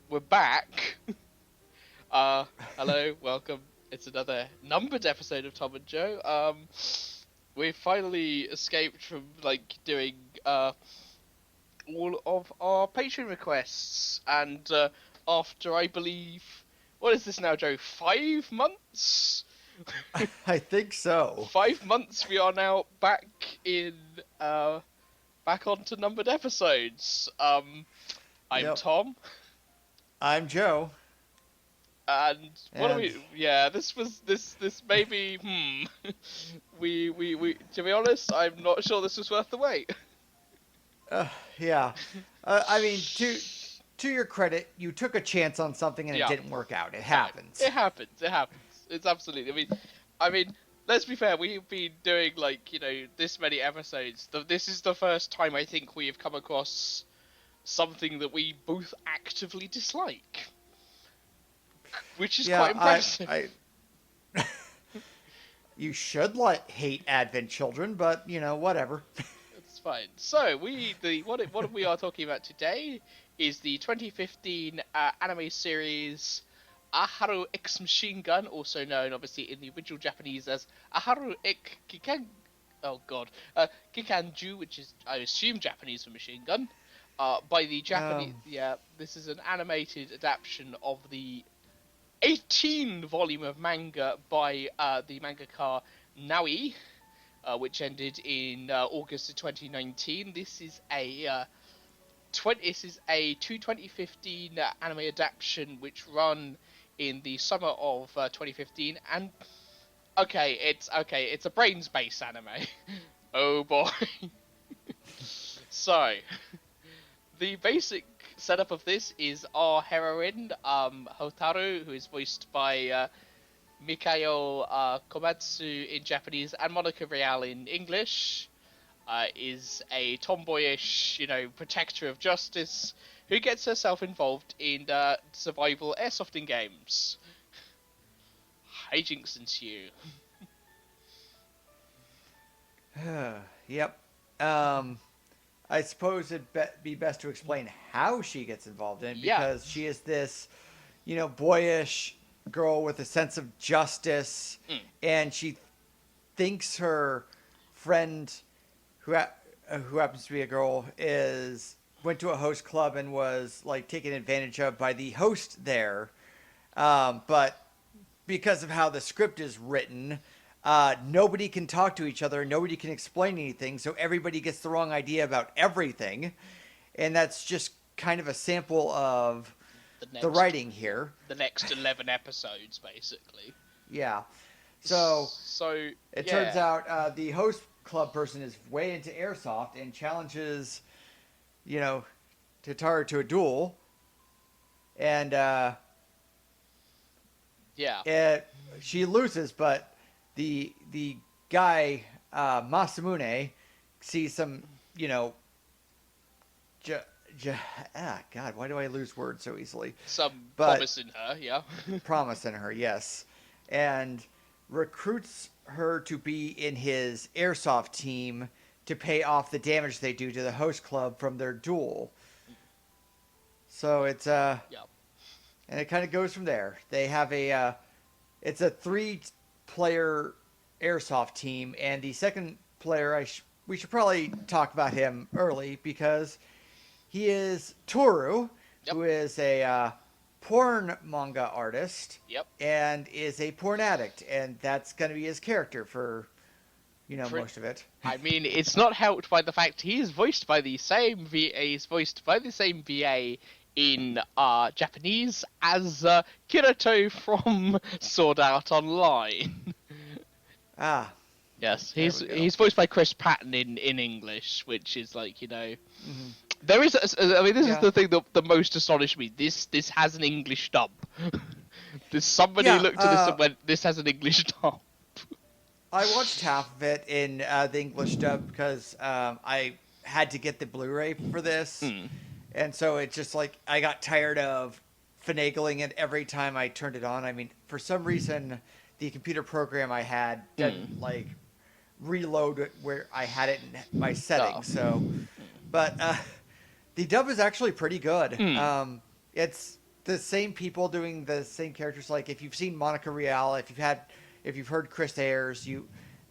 we're back. Hello, welcome. It's another numbered episode of Thom and Joe. We finally escaped from doing all of our Patreon requests, and after I believe, what is this now, Joe? 5 months. I think so. 5 months. We are now back in back onto numbered episodes. I'm Yep. Tom. I'm Joe. And what do And we? Yeah, this maybe. We. To be honest, I'm not sure this was worth the wait. yeah, I mean, to your credit, you took a chance on something and it Yeah, didn't work out. It fine. happens. It happens. It happens. It's absolutely. I mean, let's be fair. We've been doing this many episodes. This is the first time I think we have come across something that we both actively dislike, which is quite impressive. You should hate Advent Children, but whatever. It's fine. So what we are talking about today is the 2015 anime series Aoharu X Machinegun, also known obviously in the original Japanese as Aoharu X Kikan. Oh god, Kikanju, which is I assume Japanese for machine gun. By the Japanese, this is an animated adaptation of the 18 volume of manga by the mangaka Naoi, which ended in August of 2019. This is a 2015 anime adaptation which run in the summer of 2015, and it's a brains-based anime. Oh boy. So, the basic setup of this is our heroine, Hotaru, who is voiced by Mikao Komatsu in Japanese and Monica Real in English, is a tomboyish, protector of justice who gets herself involved in survival airsofting games. Hijinks ensue. Yep. I suppose it'd be best to explain how she gets involved in it, because she is this, boyish girl with a sense of justice, and she thinks her friend, who happens to be a girl, went to a host club and was taken advantage of by the host there, but because of how the script is written, nobody can talk to each other, nobody can explain anything, so everybody gets the wrong idea about everything, and that's just kind of a sample of the writing here. The next 11 episodes, basically. Yeah. So it turns out the host club person is way into airsoft and challenges, Hotaru to a duel, and she loses, but the guy Masamune sees some, God, why do I lose words so easily? Promise in her, yeah. Promise in her, yes. And recruits her to be in his airsoft team to pay off the damage they do to the host club from their duel. So it's and it kind of goes from there. They have it's a 3-player airsoft team, and the second player, we should probably talk about him early, because he is Toru, who is a porn manga artist, and is a porn addict, and that's going to be his character for, most of it. I mean, it's not helped by the fact he is voiced by the same VA. He's voiced by the same VA in Japanese as Kirito from Sword Art Online. Yes, he's voiced by Chris Patton in English, which is Mm-hmm. There is. This is the thing that most astonished me. This has an English dub. Somebody looked at this and went, "This has an English dub." I watched half of it in the English dub because I had to get the Blu-ray for this, and so it's just I got tired of finagling it every time I turned it on. I mean, for some reason, the computer program I had didn't reload it where I had it in my settings. So, but the dub is actually pretty good. It's the same people doing the same characters. Like if you've seen Monica Rial, if you've heard Chris Ayres,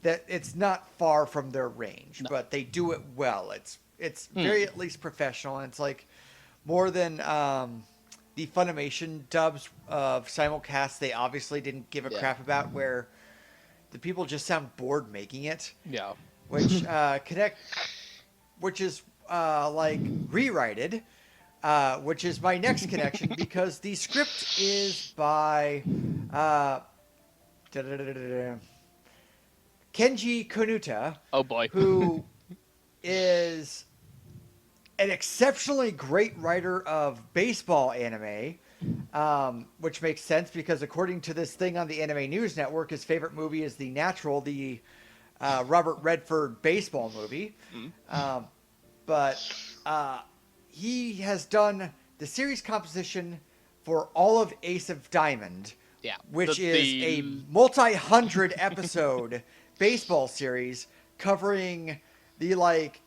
that it's not far from their range, No. but they do it well. It's very Hmm. at least professional, and it's like more than the Funimation dubs of simulcast. They obviously didn't give a Yeah. crap about, where the people just sound bored making it, Yeah. which which is like rewrited, which is my next connection because the script is by uh, Kenji Konuta, Oh boy. who is an exceptionally great writer of baseball anime, which makes sense because according to this thing on the Anime News Network, his favorite movie is The Natural, the Robert Redford baseball movie. Mm. Um, but he has done the series composition for all of Ace of Diamond, Yeah. which is a multi-hundred episode baseball series covering the like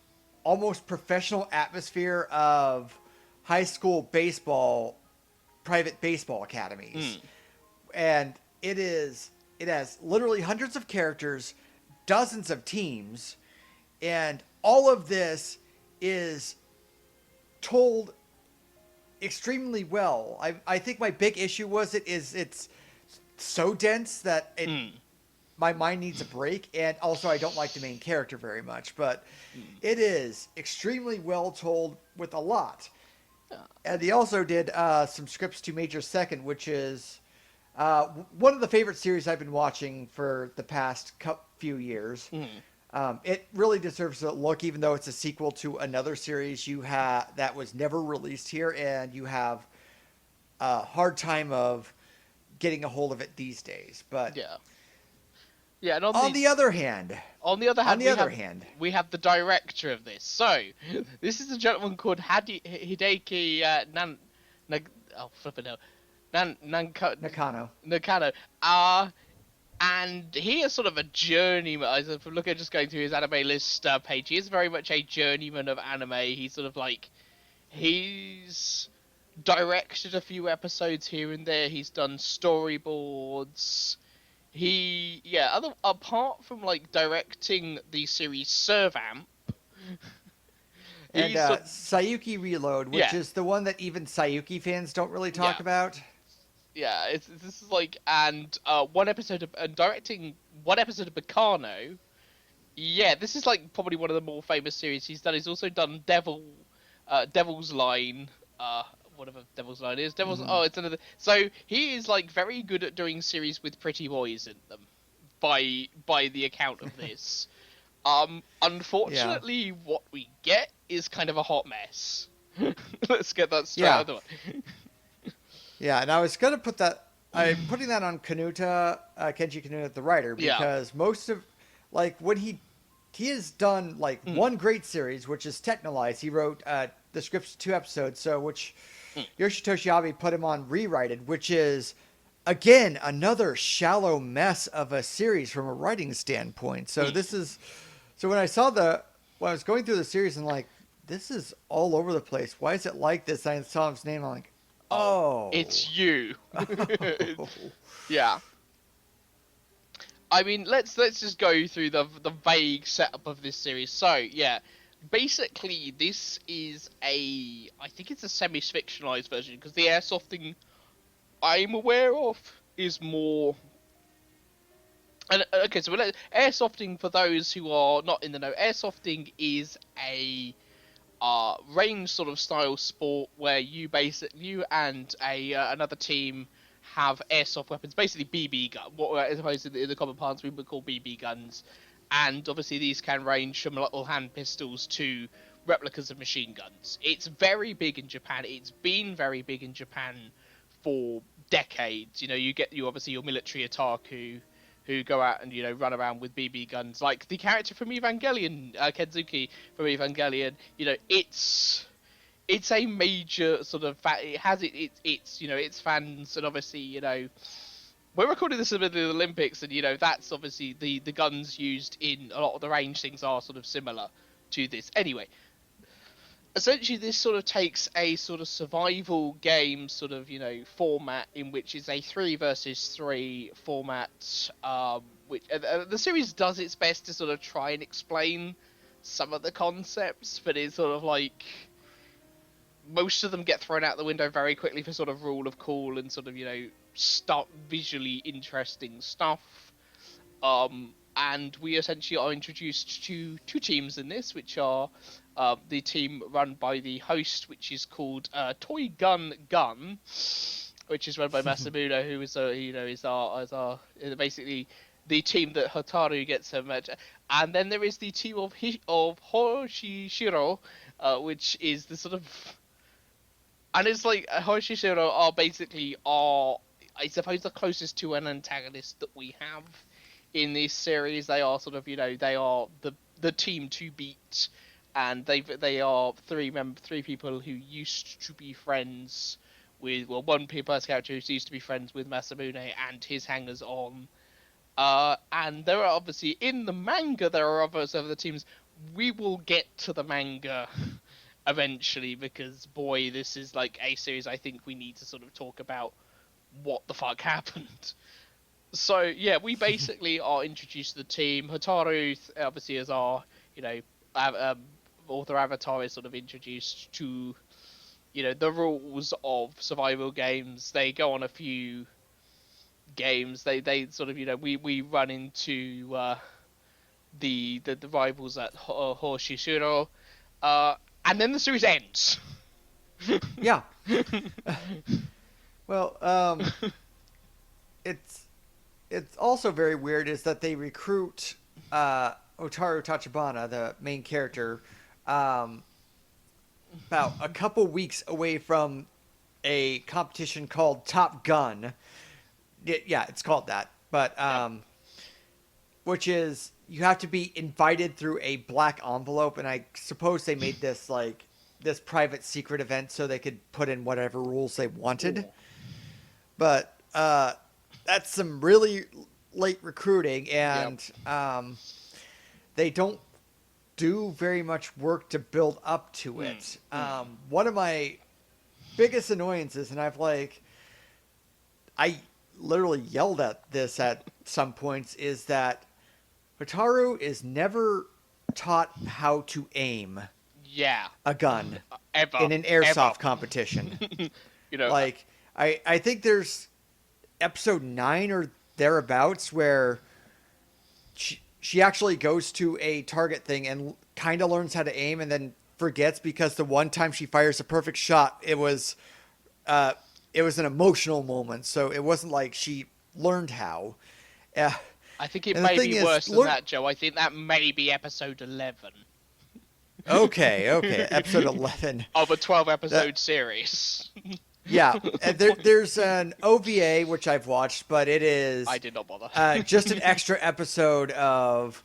almost professional atmosphere of high school baseball, private baseball academies. And it has literally hundreds of characters, dozens of teams, and all of this is told extremely well. I think my big issue was it's so dense that my mind needs a break, and also I don't like the main character very much, but it is extremely well told with a lot. And he also did some scripts to Major Second, which is one of the favorite series I've been watching for the past few years. It really deserves a look, even though it's a sequel to another series that was never released here, and you have a hard time of getting a hold of it these days. But Yeah. Yeah, and on the other hand, we have the director of this. So, this is a gentleman called Hideki flipping hell, Nakano. Nakano. And he is sort of a journeyman. As if we look at just going through his anime list page, he is very much a journeyman of anime. He's sort of like he's directed a few episodes here and there. He's done storyboards. Apart from like directing the series Servamp, And Sayuki Reload, which is the one that even Sayuki fans don't really talk about. Yeah, this is like, and directing one episode of Bacano. Yeah, this is like probably one of the more famous series he's done. He's also done Devil's Line. Whatever Devil's Line is. Oh, it's another. So he is like very good at doing series with pretty boys in them, by the account of this. Unfortunately, what we get is kind of a hot mess. Let's get that straight out of the way. Yeah, and I was gonna put that. I'm putting that on Kanuta, Kenji Kanuta, the writer, because most of, like, when he has done like one great series, which is Technolize. He wrote the scripts 2 episodes, so which Yoshitoshi Abe put him on Rewrited, which is again another shallow mess of a series from a writing standpoint. So when I was going through the series and like, this is all over the place. Why is it like this? I saw his name. I'm like, oh, it's you. Yeah. I mean, let's just go through the vague setup of this series. So, yeah, basically this is I think it's a semi-fictionalized version, because the airsofting I'm aware of is more. And okay, so airsofting, for those who are not in the know, airsofting is a range sort of style sport where you and another team have airsoft weapons, basically BB gun, as opposed to in the common parlance we would call BB guns, and obviously these can range from little hand pistols to replicas of machine guns. It's very big in Japan. It's been very big in Japan for decades. You know, you obviously your military otaku who go out and, you know, run around with BB guns, like the character from Evangelion, Kenzuki from Evangelion. You know, it's a major sort of it has it's you know, its fans, and obviously, you know, we're recording this in the middle of the Olympics, and you know that's obviously the guns used in a lot of the range things are sort of similar to this. Anyway, essentially this sort of takes a sort of survival game sort of format in which is a 3 versus 3 format, which the series does its best to sort of try and explain some of the concepts, but it's sort of like most of them get thrown out the window very quickly for sort of rule of cool and sort of start visually interesting stuff. And we essentially are introduced to two teams in this, which are the team run by the host, which is called Toy Gun Gun, which is run by Masamune, who is our basically the team that Hotaru gets her match. And then there is the team of Hoshishiro, which is the sort of, and it's like Hoshishiro are basically I suppose the closest to an antagonist that we have in this series. They are sort of they are the team to beat, and they are three people who used to be friends with, well, one person character who used to be friends with Masamune and his hangers on. And there are obviously in the manga there are others of the teams. We will get to the manga eventually, because boy, this is like a series I think we need to sort of talk about what the fuck happened. So yeah, we basically are introduced to the team. Hotaru obviously is our author avatar is sort of introduced to the rules of survival games. They go on a few games. They sort of we run into the rivals at Hoshishiro, and then the series ends. Yeah. Well, it's also very weird is that they recruit Otaru Tachibana, the main character, about a couple weeks away from a competition called Top Gun. Yeah, it's called that. But which is, you have to be invited through a black envelope, and I suppose they made this like this private secret event so they could put in whatever rules they wanted. Ooh. But that's some really late recruiting, and they don't do very much work to build up to it. One of my biggest annoyances, and I literally yelled at this at some points, is that Hotaru is never taught how to aim a gun ever in an airsoft competition. Like, I think there's episode 9 or thereabouts where she actually goes to a target thing and kind of learns how to aim, and then forgets because the one time she fires a perfect shot, it was an emotional moment. So it wasn't like she learned how. I think it may be worse than that, Joe. I think that may be episode 11. Okay, episode 11 of a 12-episode series. Yeah, there's an OVA which I've watched, but it is I did not bother. Just an extra episode of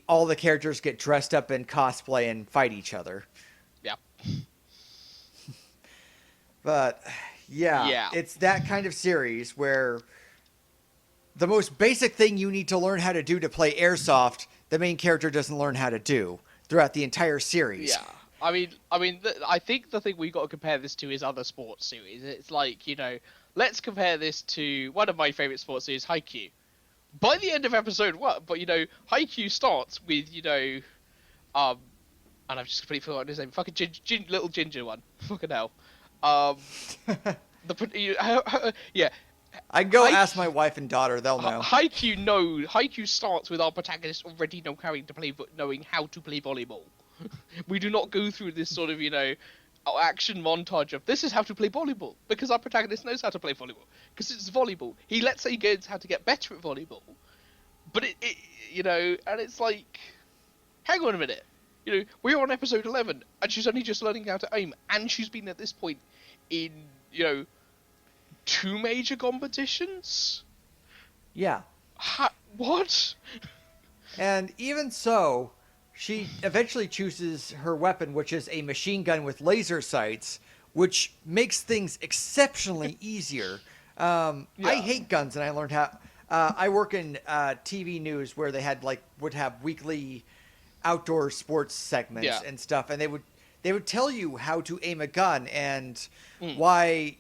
all the characters get dressed up in cosplay and fight each other. Yeah. But yeah, it's that kind of series where the most basic thing you need to learn how to do to play airsoft, the main character doesn't learn how to do throughout the entire series. Yeah. I mean, I think the thing we got to compare this to is other sports series. It's like, let's compare this to one of my favorite sports series, Haikyuu. By the end of episode 1, but Haikyuu starts with and I've just completely forgotten his name. Fucking little ginger one. Fucking hell. Yeah. I can go ask my wife and daughter; they'll know. Haikyuu starts with our protagonist already knowing how to play volleyball. We do not go through this sort of, action montage of this is how to play volleyball, because our protagonist knows how to play volleyball, because it's volleyball. He lets say he how to get better at volleyball, but it and it's like, hang on a minute, we're on episode 11 and she's only just learning how to aim, and she's been at this point in 2 major competitions. Yeah. What? And even so, she eventually chooses her weapon, which is a machine gun with laser sights, which makes things exceptionally easier. I hate guns, and I learned how. I work in TV news where they would have weekly outdoor sports segments and stuff, and they would tell you how to aim a gun and Mm. why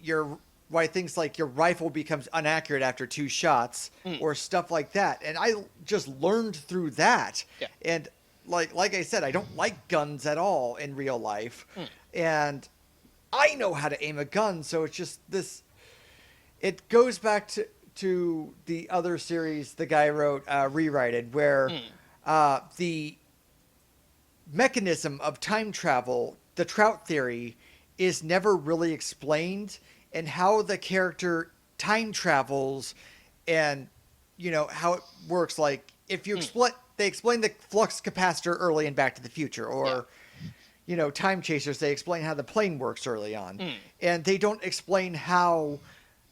things like your rifle becomes inaccurate after 2 shots Mm. or stuff like that. And I just learned through that. Yeah. And like I said, I don't like guns at all in real life. Mm. And I know how to aim a gun, so it's just this. It goes back to the other series the guy wrote, Rewrited, where Mm. the mechanism of time travel, the Trout theory, is never really explained, and how the character time travels, and how it works. Like if you they explain the flux capacitor early in Back to the Future, or Time Chasers, they explain how the plane works early on, and they don't explain how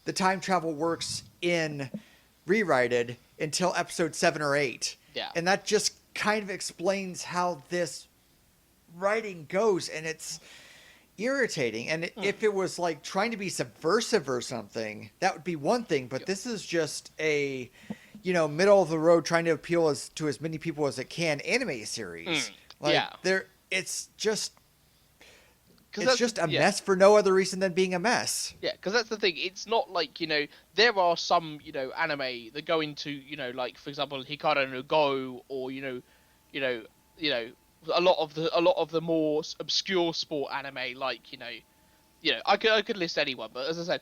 the time travel works in Rewrited until episode 7 or 8. Yeah. And that just kind of explains how this writing goes, and it's irritating. And if it was like trying to be subversive or something, that would be one thing, but this is just a middle of the road, trying to appeal to as many people as it can anime series. It's just a mess for no other reason than being a mess. Yeah, because that's the thing. It's not like, there are some, anime that go into, like, for example, Hikaru no Go, or, a lot of the more obscure sport anime, like, I could list anyone, but as I said,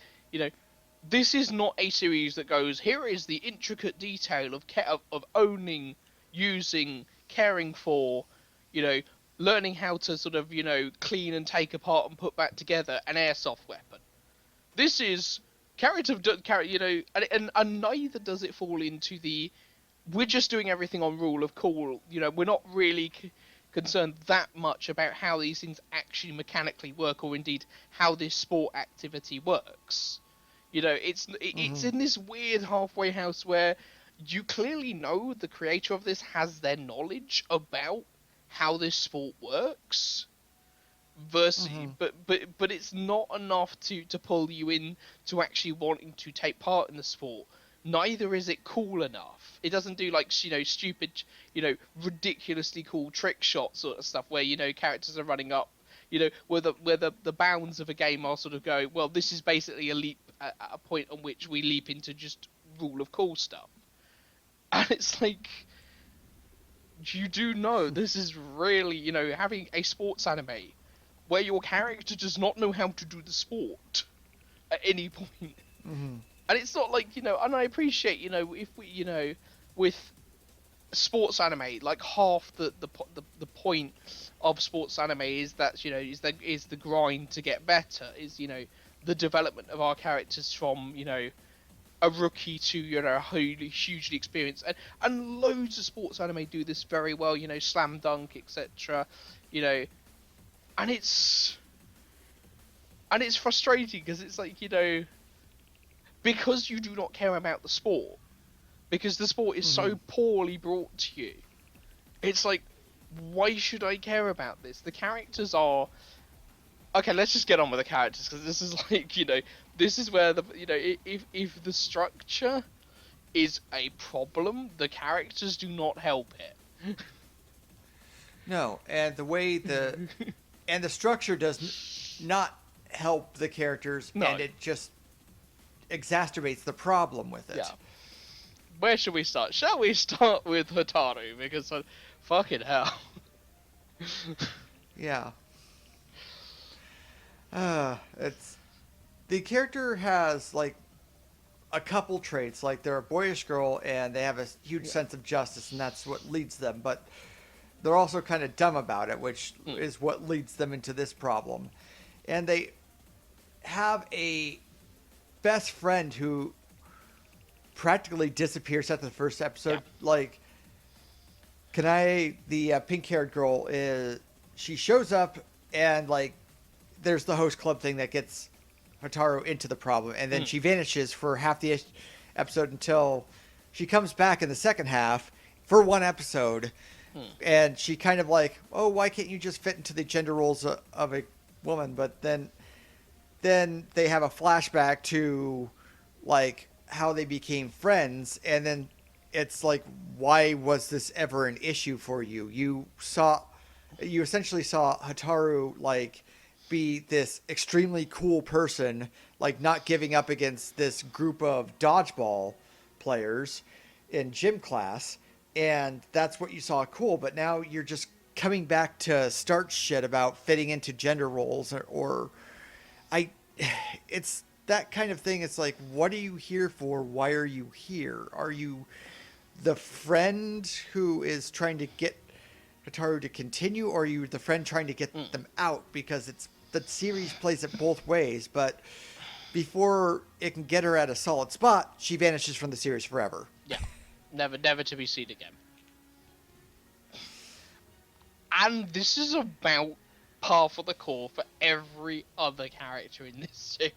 this is not a series that goes, here is the intricate detail of owning, using, caring for, learning how to sort of, clean and take apart and put back together an airsoft weapon. This is and neither does it fall into the, we're just doing everything on rule of cool. We're not really concerned that much about how these things actually mechanically work, or indeed how this sport activity works. It's in this weird halfway house where you clearly know the creator of this has their knowledge about how this sport works, versus but it's not enough to pull you in to actually wanting to take part in the sport. Neither is it cool enough. It doesn't do like stupid, ridiculously cool trick shots sort of stuff where characters are running up, where the bounds of a game are sort of going, well, this is basically a leap at a point on which we leap into just rule of cool stuff, and it's like, you do know this is really, having a sports anime where your character does not know how to do the sport at any point. And it's not like, and I appreciate, if we, with sports anime, like half the point of sports anime is that, is the grind to get better, is, the development of our characters from, a rookie to, hugely experienced, and loads of sports anime do this very well, Slam Dunk, etc., and it's frustrating, because it's like, because you do not care about the sport, because the sport is so poorly brought to you, it's like, why should I care about this? The characters are... Okay, let's just get on with the characters, because this is like, this is where the, if the structure is a problem, the characters do not help it. No, and the way and the structure does not help the characters, and it just exacerbates the problem with it. Yeah. Where should we start? Shall we start with Hotaru? Because, fucking hell. Yeah. It's... The character has, like, a couple traits. Like, they're a boyish girl, and they have a huge sense of justice, and that's what leads them. But they're also kind of dumb about it, which is what leads them into this problem. And they have a best friend who practically disappears after the first episode. Yeah. Like, the pink-haired girl, she shows up, and, like, there's the host club thing that gets Hotaru into the problem, and then she vanishes for half the episode until she comes back in the second half for one episode, and she kind of like, oh, why can't you just fit into the gender roles of a woman? But then they have a flashback to, like, how they became friends, and then it's like, why was this ever an issue for you? You saw you essentially saw Hataru like be this extremely cool person, like not giving up against this group of dodgeball players in gym class, and that's what you saw cool. But now you're just coming back to start shit about fitting into gender roles, or I, it's that kind of thing. It's like, what are you here for? Why are you here? Are you the friend who is trying to get Hataru to continue, or are you the friend trying to get them out? Because it's the series plays it both ways, but before it can get her at a solid spot, she vanishes from the series forever. Yeah, never to be seen again. And this is about par for the core for every other character in this series.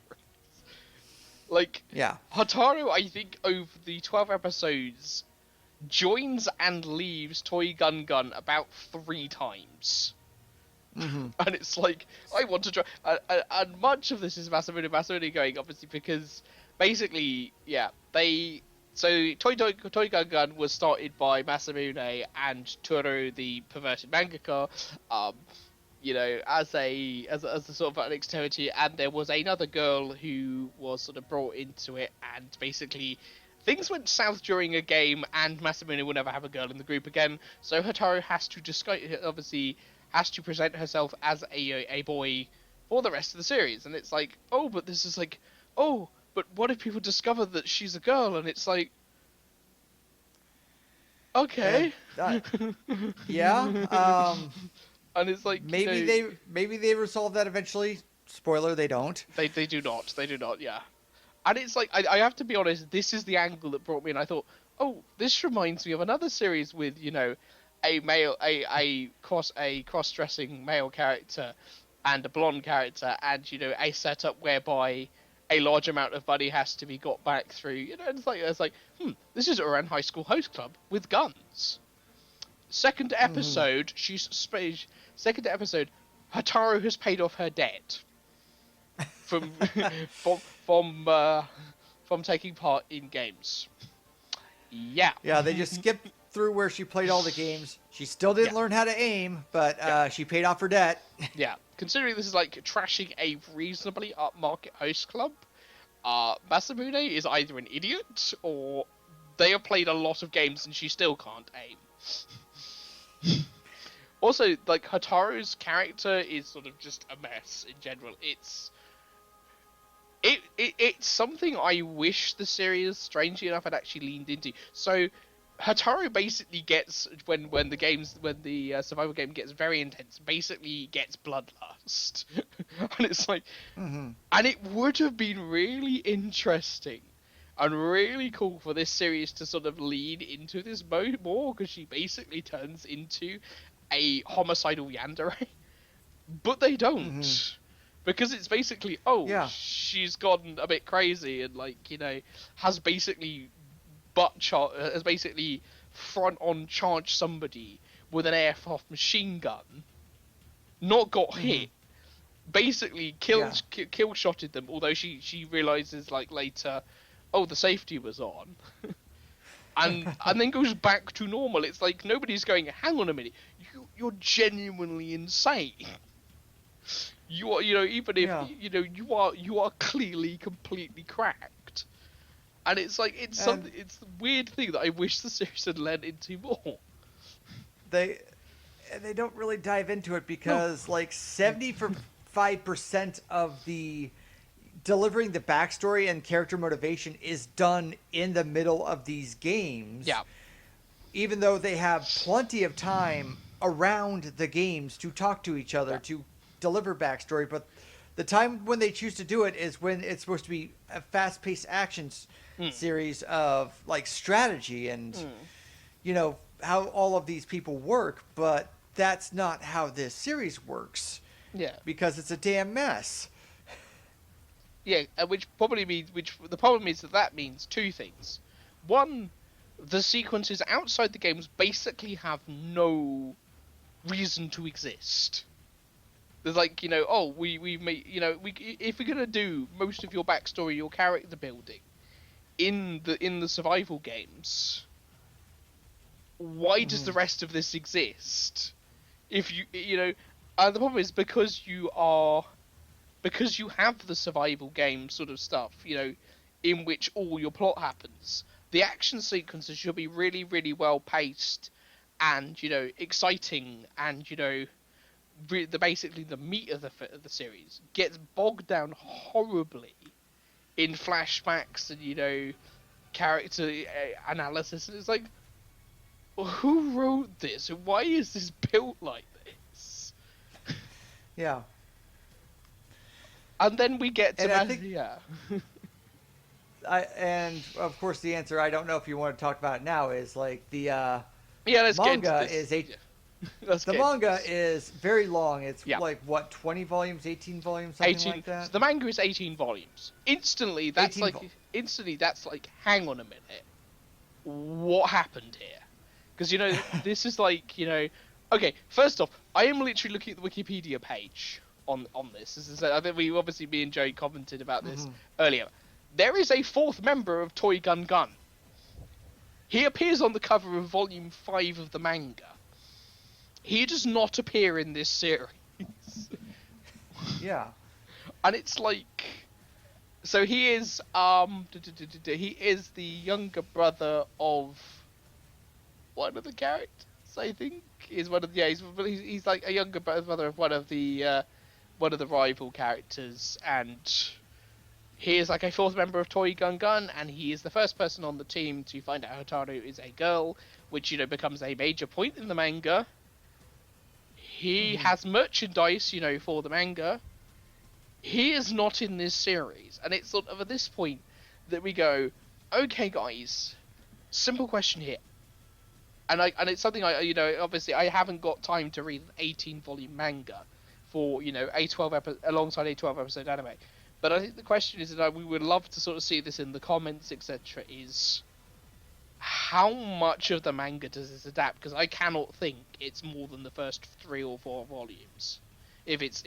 Like, yeah, Hataru, I think, over the 12 episodes, joins and leaves Toy Gun Gun about 3 times. Mm-hmm. And it's like, I want to try. And much of this is Masamune going, obviously, because basically, yeah, So Toy Gun Gun was started by Masamune and Toru, the perverted mangaka, as a sort of an extremity, and there was another girl who was sort of brought into it, and basically things went south during a game, and Masamune will never have a girl in the group again. So Hataru has to present herself as a boy for the rest of the series, and it's like, oh, but this is like, oh, but what if people discover that she's a girl? And it's like, okay, yeah. And it's like, maybe they resolve that eventually. Spoiler: they don't. They do not. Yeah. And it's like, I have to be honest, this is the angle that brought me in. I thought, oh, this reminds me of another series with, a cross-dressing male character and a blonde character, and, a setup whereby a large amount of money has to be got back through, it's like, this is Ouran High School Host Club with guns. Second episode, second episode, Hataru has paid off her debt from from taking part in games. Yeah. Yeah, they just skipped through where she played all the games. She still didn't learn how to aim, but she paid off her debt. Yeah. Considering this is like trashing a reasonably upmarket host club, Masamune is either an idiot or they have played a lot of games and she still can't aim. Also, like, Hataru's character is sort of just a mess in general. It's something I wish the series, strangely enough, had actually leaned into. So Hataru basically gets, when the survival game gets very intense, basically gets bloodlust. And it's like, and it would have been really interesting and really cool for this series to sort of lean into this more, because she basically turns into a homicidal yandere. But they don't. Because it's basically, she's gotten a bit crazy and, like, has basically front on charged somebody with an airsoft machine gun, not got hit, basically kill shotted them, although she realizes, like, later, oh, the safety was on. and then goes back to normal. It's like, nobody's going, hang on a minute, you're genuinely insane. You are, even if, you are clearly completely cracked. And it's like, it's a weird thing that I wish the series had led into more. They don't really dive into it because, like, 75% of the delivering the backstory and character motivation is done in the middle of these games. Yeah. Even though they have plenty of time around the games to talk to each other, to deliver backstory, but the time when they choose to do it is when it's supposed to be a fast-paced action series of, like, strategy and how all of these people work, but that's not how this series works. Yeah. Because it's a damn mess. Yeah, which the problem is that means two things. One, the sequences outside the games basically have no reason to exist. There's like, we may, if we're gonna do most of your backstory, your character building in the survival games, why does the rest of this exist? if you know, the problem is because you have the survival game sort of stuff, in which all your plot happens. The action sequences should be really, really well paced, and exciting, and basically the meat of the series gets bogged down horribly in flashbacks and character analysis, and it's like, who wrote this? Why is this built like this? Yeah. And then we get to and of course the answer, I don't know if you want to talk about it now, is like the let's manga get into this. is The manga is very long. It's Yeah. like what, 20 volumes, 18 volumes, something 18. like that. So the manga is 18 volumes. Instantly, that's 18 like, hang on a minute, what happened here? Because this is like okay. First off, I am literally looking at the Wikipedia page on this. I think me and Joe commented about this earlier. There is a fourth member of Toy Gun Gun. He appears on the cover of Volume 5 of the manga. He does not appear in this series. Yeah. And it's like, so he is he is the younger brother of one of the characters, I think. He's like a younger brother of one of the rival characters, and he is like a fourth member of Toy Gun Gun, and he is the first person on the team to find out Hotaru is a girl, which becomes a major point in the manga. He has merchandise, for the manga. He is not in this series, and it's sort of at this point that we go, okay, guys, simple question here, and it's something obviously I haven't got time to read an 18-volume manga for alongside a 12-episode anime, but I think the question is that we would love to sort of see this in the comments, etc. Is how much of the manga does this adapt? Because I cannot think it's more than the first 3 or 4 volumes. If it's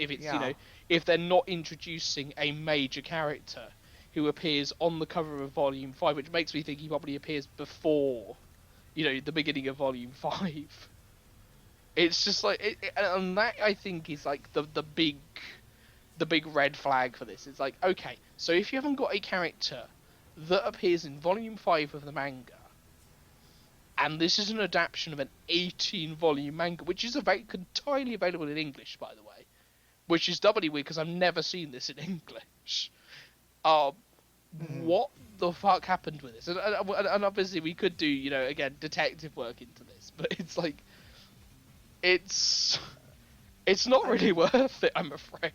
if they're not introducing a major character who appears on the cover of Volume 5, which makes me think he probably appears before, the beginning of Volume 5. It's just like, and that I think is like the big red flag for this. It's like, okay, so if you haven't got a character that appears in Volume 5 of the manga, and this is an adaptation of an 18-volume manga, which is entirely available in English, by the way, which is doubly weird because I've never seen this in English. What the fuck happened with this? And obviously we could do, again, detective work into this, but it's like, it's not really worth it, I'm afraid.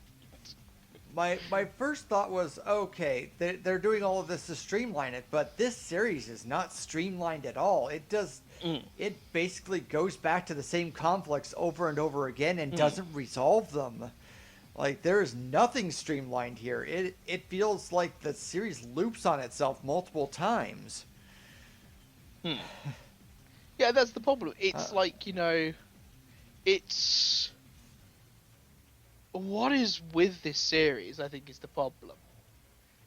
My first thought was, okay, they're doing all of this to streamline it, but this series is not streamlined at all. It basically goes back to the same conflicts over and over again and doesn't resolve them. Like, there is nothing streamlined here. It feels like the series loops on itself multiple times. Yeah, that's the problem. It's like, it's... What is with this series, I think, is the problem.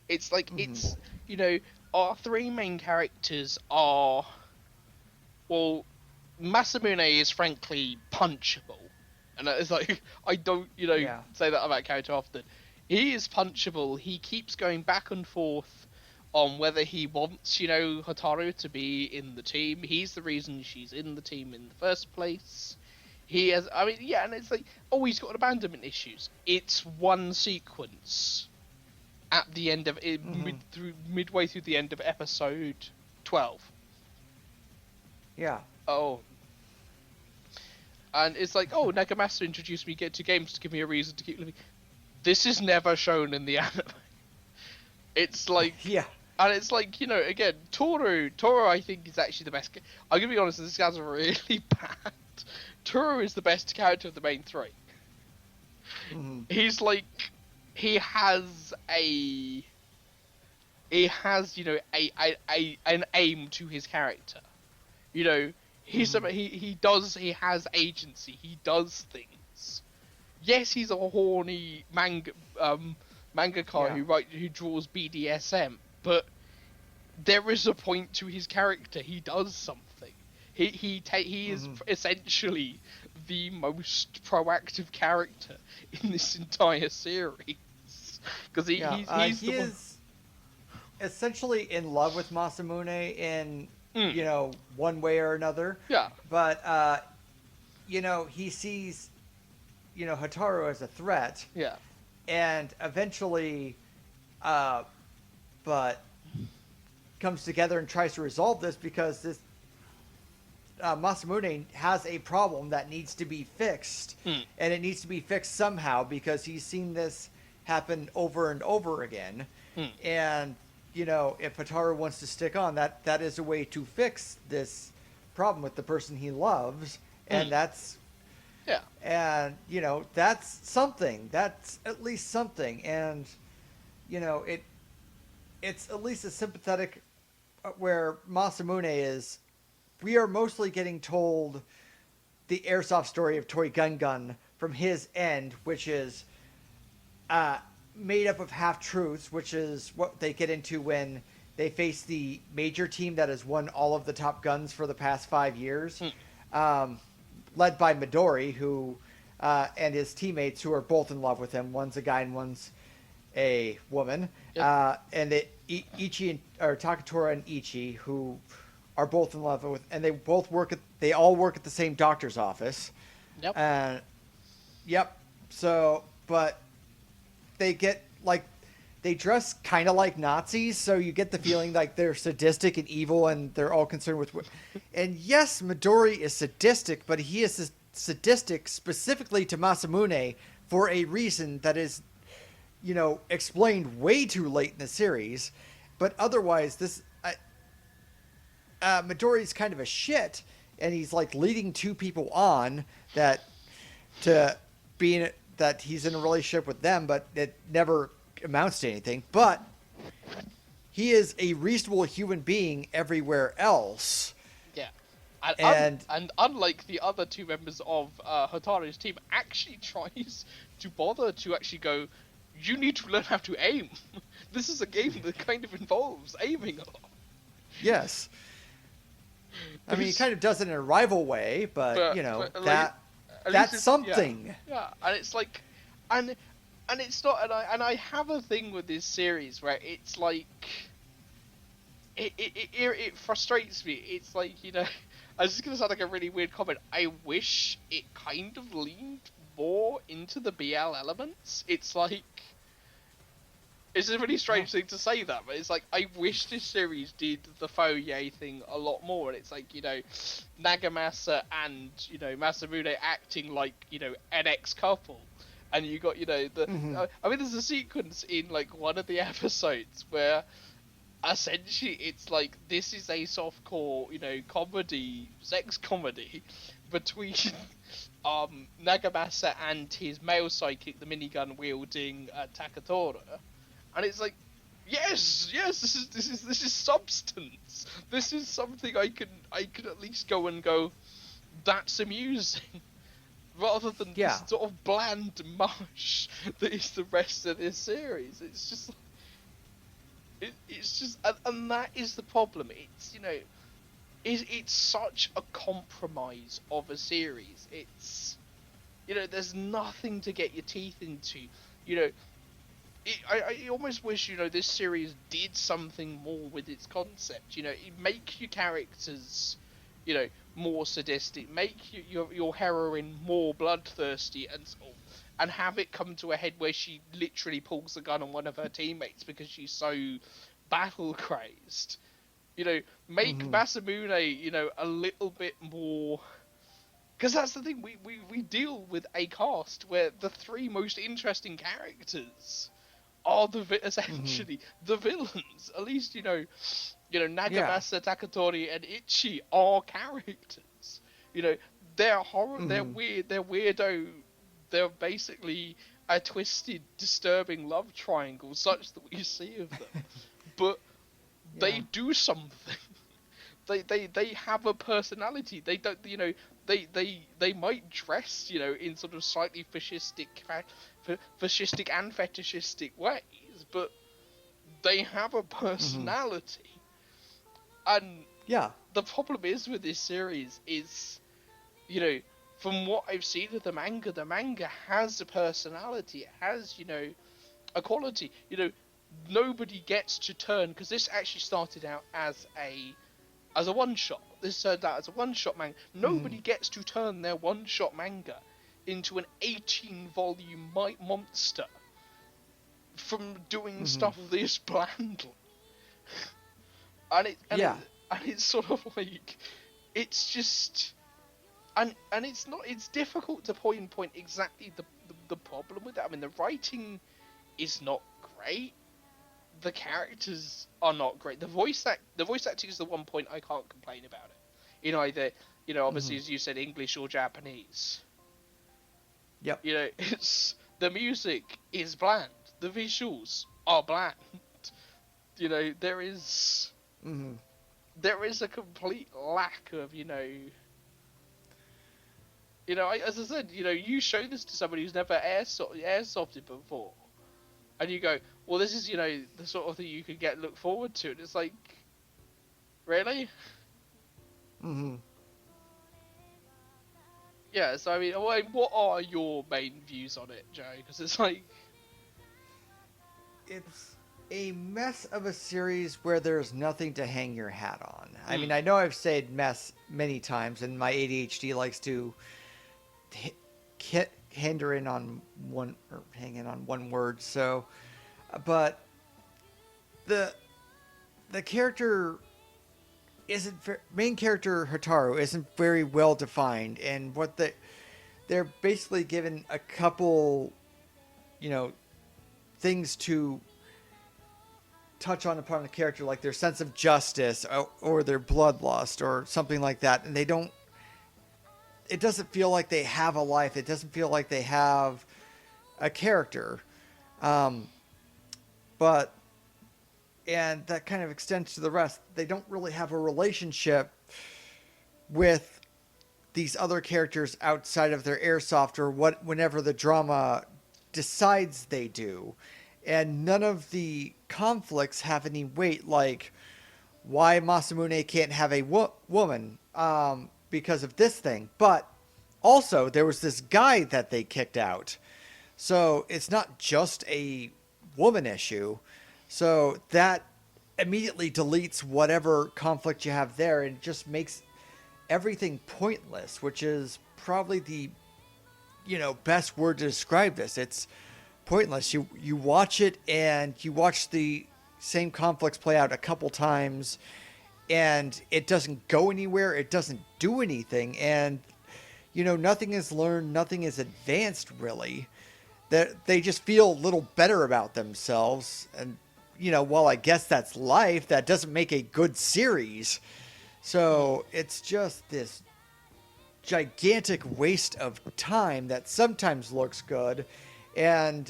It's like, it's, our 3 main characters are... Well, Masamune is frankly punchable. And it's like, I don't, say that about character often. He is punchable. He keeps going back and forth on whether he wants, Hotaru to be in the team. He's the reason she's in the team in the first place. He has, and it's like, he's got abandonment issues. It's one sequence at the end of midway through the end of episode 12. Yeah. And it's like, Nagamasa introduced me to games to give me a reason to keep living. This is never shown in the anime. It's like... Yeah. And it's like, again, Toru, I think, is actually the best... I'm going to be honest, this guy's really bad. Toru is the best character of the main 3. He's like... He has, an aim to his character. He has agency. He does things. Yes, he's a horny mangaka who draws BDSM, but there is a point to his character. He does something. He is essentially the most proactive character in this entire series. Because he's he the one. is essentially in love with Masamune in, Mm, one way or another. yeah, But, he sees, Hataru as a threat. yeah. And eventually, uh, but comes together and tries to resolve this because this Masamune has a problem that needs to be fixed, Mm, and it needs to be fixed somehow because he's seen this happen over and over again. mm, And if Hataru wants to stick on, that is a way to fix this problem with the person he loves, and mm, yeah. that's something. That's at least something, and it's at least a sympathetic where Masamune is. We are mostly getting told the airsoft story of Toy Gun Gun from his end, which is made up of half truths, which is what they get into when they face the major team that has won all of the top guns for the past 5 years, Mm, led by Midori, who and his teammates, who are both in love with him. One's a guy and one's a woman. yep, Ichi or Takatora and Ichi, who are both in love with, and they all work at the same doctor's office. yep. And yep. So, but they get they dress kind of like Nazis, so you get the feeling like they're sadistic and evil, and they're all concerned with. And yes, Midori is sadistic, but he is sadistic specifically to Masamune for a reason that is, explained way too late in the series. But otherwise, Midori's kind of a shit, and he's leading two people on that he's in a relationship with them, but it never amounts to anything. But he is a reasonable human being everywhere else. Yeah. And unlike the other two members of Hotaru's team, actually tries to bother to actually go, you need to learn how to aim. This is a game that kind of involves aiming a lot. Yes. I mean, he kind of does it in a rival way, but that's something. Yeah, and it's and it's not, and I have a thing with this series where it's it frustrates me. It's I was just gonna sound like a really weird comment. I wish it kind of leaned more into the BL elements. It's a really strange thing to say that, but it's I wish this series did the faux yay thing a lot more. And it's Nagamasa and Masamune acting like an ex-couple, and you got I mean, there's a sequence in one of the episodes where essentially it's this is a softcore comedy, sex comedy between Nagamasa and his male sidekick, the minigun wielding Takatora. And it's yes, this is substance. This is something I can at least go and go, that's amusing, rather than this sort of bland mush that is the rest of this series. It's just, and that is the problem. It's it's such a compromise of a series. It's there's nothing to get your teeth into. I almost wish this series did something more with its concept. Make your characters more sadistic, make your heroine more bloodthirsty, and have it come to a head where she literally pulls the gun on one of her teammates because she's so battle crazed. Make Masamune a little bit more, because that's the thing, we deal with a cast where the three most interesting characters are essentially the villains. At least Nagamasa, Takatori, and Ichi are characters. They're horror. They're weird. They're weirdo. They're basically a twisted, disturbing love triangle, such that we see of them. But they do something. They have a personality. They don't. They might dress in sort of slightly fascistic and fetishistic ways, but they have a personality. And the problem is with this series is, from what I've seen of the manga has a personality. It has, a quality. Nobody gets to turn, because this actually started out as a one shot. This turned out as a one shot manga. Nobody gets to turn their one shot manga into an 18-volume monster from doing stuff this blandly. And it's sort of like, it's just, and it's difficult to point exactly the problem with that. I mean, the writing is not great. The characters are not great. The voice acting is the one point I can't complain about it. In either, obviously, as you said, English or Japanese. Yep. It's, the music is bland. The visuals are bland. There is a complete lack of, as I said, you show this to somebody who's never airsofted before, and you go, well, this is, the sort of thing you could look forward to, and it's like, really? Yeah, so I mean, what are your main views on it, Joe? Because it's like, it's a mess of a series where there's nothing to hang your hat on. I mean, I know I've said mess many times, and my ADHD likes to hinder in on one, or hang in on one word. So, but the character isn't main character Hotaru isn't very well defined, and they're basically given a couple, things to touch on upon a character, like their sense of justice or their bloodlust or something like that, and it doesn't feel like they have a life. It doesn't feel like they have a character. But and that kind of extends to the rest. They don't really have a relationship with these other characters outside of their airsoft or whenever the drama decides they do. And none of the conflicts have any weight, like why Masamune can't have a woman because of this thing. But also, there was this guy that they kicked out. So it's not just a woman issue. So that immediately deletes whatever conflict you have there and just makes everything pointless, which is probably the, best word to describe this. It's pointless. You watch it and you watch the same conflicts play out a couple times and it doesn't go anywhere. It doesn't do anything. And, nothing is learned. Nothing is advanced, really. That they just feel a little better about themselves. And, while I guess that's life, that doesn't make a good series. So it's just this gigantic waste of time that sometimes looks good. And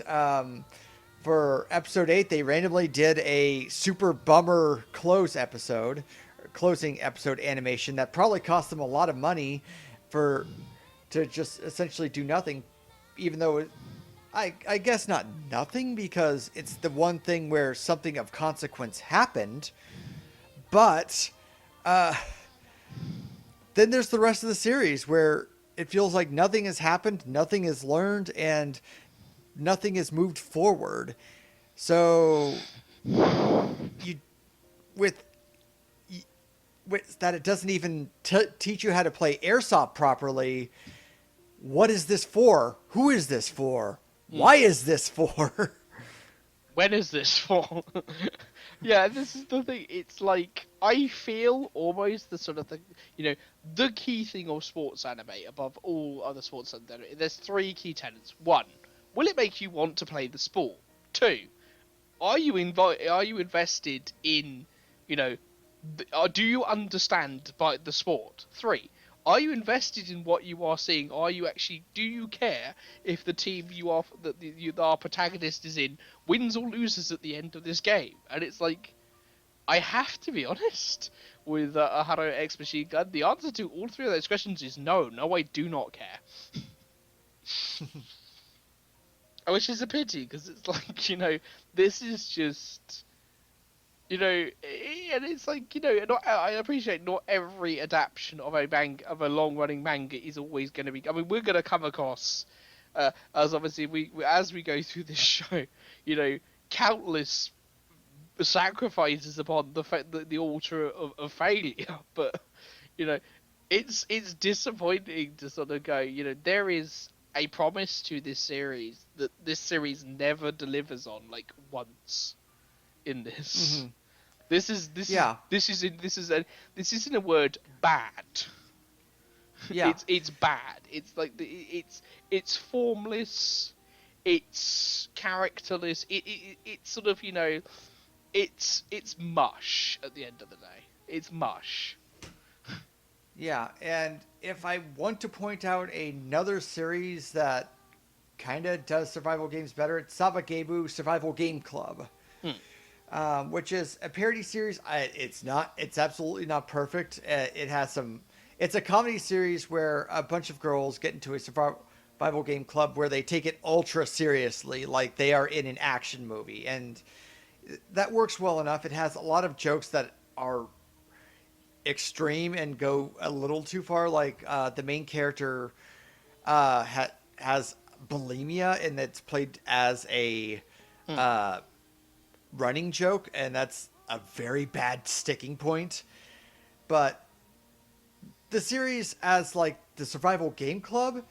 for episode 8, they randomly did a super bummer closing episode animation that probably cost them a lot of money to just essentially do nothing, even though I guess not nothing, because it's the one thing where something of consequence happened. But then there's the rest of the series where it feels like nothing has happened, nothing is learned, and nothing is moved forward. So with that, it doesn't even teach you how to play airsoft properly. What is this for? Who is this for? Why is this for? When is this for? Yeah, this is the thing. It's like, I feel almost the sort of thing, the key thing of sports anime above all other sports anime. There's 3 key tenets. 1, will it make you want to play the sport? 2, are you invested in, do you understand by the sport? 3, are you invested in what you are seeing? Do you care if the team our protagonist is in wins or loses at the end of this game? And it's like, I have to be honest with Aoharu X Machinegun. The answer to all 3 of those questions is no. No, I do not care. Which is a pity, because it's like, this is just, you know, and it's like, you know, I appreciate not every adaptation of a long running manga is always going to be. I mean, we're going to come across, as obviously as we go through this show, you know, countless sacrifices upon the altar of failure, but you know, it's disappointing to sort of go, you know, there is a promise to this series that this series never delivers on, like, once in this. Mm-hmm. This isn't a word bad. Yeah. It's bad. It's like it's formless, it's characterless. It's sort of, you know, it's mush at the end of the day. It's mush. Yeah, and if I want to point out another series that kind of does survival games better, it's Sabagebu Survival Game Club, which is a parody series. It's absolutely not perfect. It's a comedy series where a bunch of girls get into a survival game club where they take it ultra seriously, like they are in an action movie, and that works well enough. It has a lot of jokes that are extreme and go a little too far. Like the main character has bulimia, and it's played as a running joke, and that's a very bad sticking point. But the series as like the survival game club,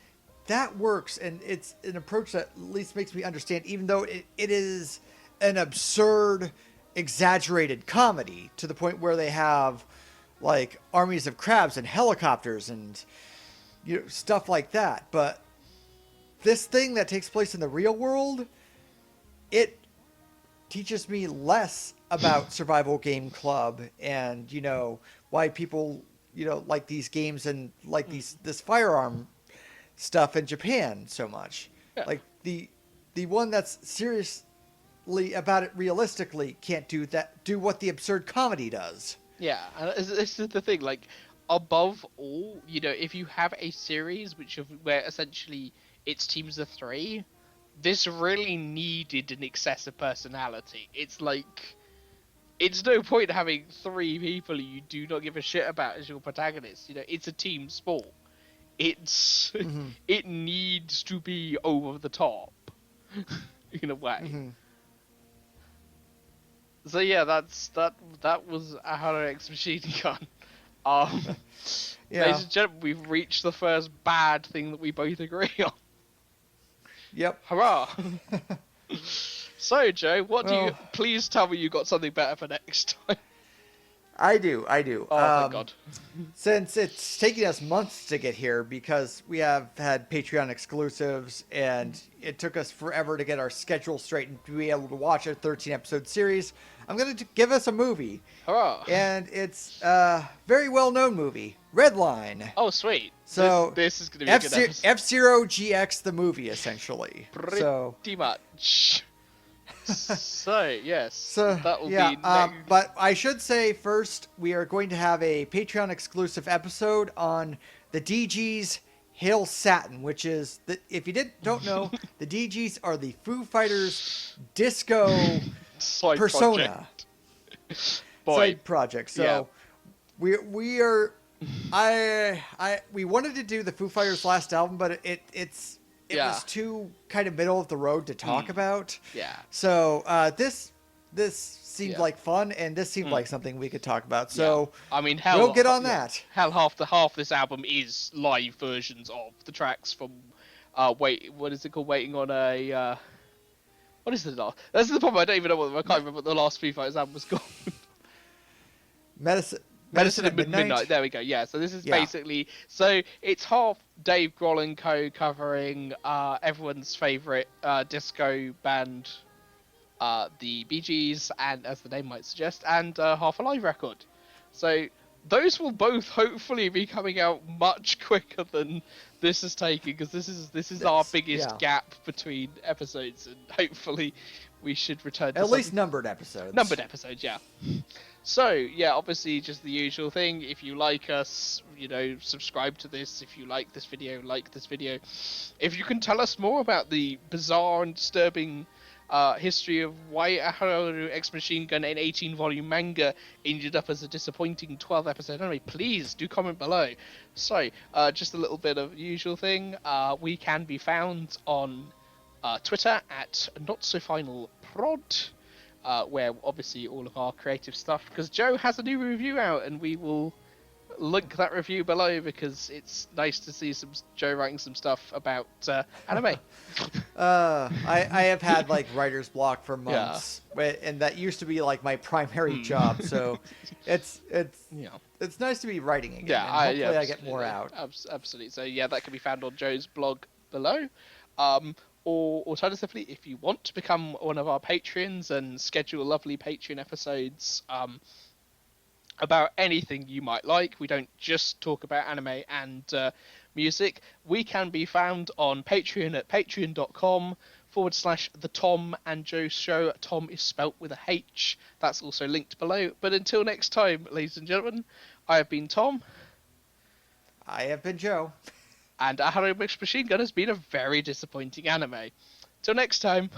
that works, and it's an approach that at least makes me understand, even though it is an absurd, exaggerated comedy to the point where they have like armies of crabs and helicopters and, you know, stuff like that. But this thing that takes place in the real world, it teaches me less about survival game club and, you know, why people, you know, like these games and like this firearm stuff in Japan so much. Yeah. Like the one that's seriously about it realistically can't do what the absurd comedy does. Yeah, and this is the thing. Like, above all, you know, if you have a series where essentially it's teams of three, this really needed an excessive personality. It's like, it's no point having three people you do not give a shit about as your protagonist. You know, it's a team sport. It needs to be over the top in a way. Mm-hmm. So yeah, that was Aoharu X Machinegun. Yeah. Ladies and gentlemen, we've reached the first bad thing that we both agree on. Yep. Hurrah! So Joe, please tell me you got something better for next time. I do. Oh, thank God. Since it's taking us months to get here because we have had Patreon exclusives and it took us forever to get our schedule straight and to be able to watch a 13-episode series, I'm going to give us a movie. Hurrah! And it's a very well-known movie, Redline. Oh, sweet. So this is going to be a good episode. F-Zero GX, the movie, essentially. Pretty much. So yes, that will be next. But I should say first, we are going to have a Patreon exclusive episode on the DG's Hail Satin, which is if you don't know, the DGs are the Foo Fighters disco persona side project. So we wanted to do the Foo Fighters' last album, but it was too kind of middle of the road to talk about. Yeah. So this seemed like fun, and this seemed like something we could talk about. So I mean, we'll get on that. Hell, half this album is live versions of the tracks from what is it called? Waiting on a what is it? That's the problem. I don't even know I can't remember what the last Foo Fighters album was called. Medicine at Midnight. There we go. Yeah. So this is basically, so it's half Dave Grohl and co covering everyone's favorite disco band, the Bee Gees, and as the name might suggest, and half a live record. So those will both hopefully be coming out much quicker than this is taking, because this is our biggest gap between episodes, and hopefully we should return to at least numbered episodes. Numbered episodes, yeah. So, yeah, obviously just the usual thing. If you like us, you know, subscribe to this. If you like this video, like this video. If you can tell us more about the bizarre and disturbing history of why Aoharu X Machinegun, an 18-volume manga, ended up as a disappointing 12-episode anime, please do comment below. So, just a little bit of usual thing. We can be found on Twitter at NotSoFinalProd, where obviously all of our creative stuff, because Joe has a new review out, and we will link that review below because it's nice to see some Joe writing some stuff about anime. I have had like writer's block for Yeah. months, and that used to be like my primary job. So it's Yeah. it's nice to be writing again, Yeah, and hopefully I get absolutely. more out. Absolutely. So yeah, that can be found on Joe's blog below. Or alternatively, if you want to become one of our patrons and schedule lovely Patreon episodes about anything you might like, we don't just talk about anime and music. We can be found on Patreon at patreon.com/the Thom and Joe Show. Tom is spelt with a H. That's also linked below. But until next time, ladies and gentlemen, I have been Tom. I have been Joe. And Aoharu Machine Gun has been a very disappointing anime. Till next time.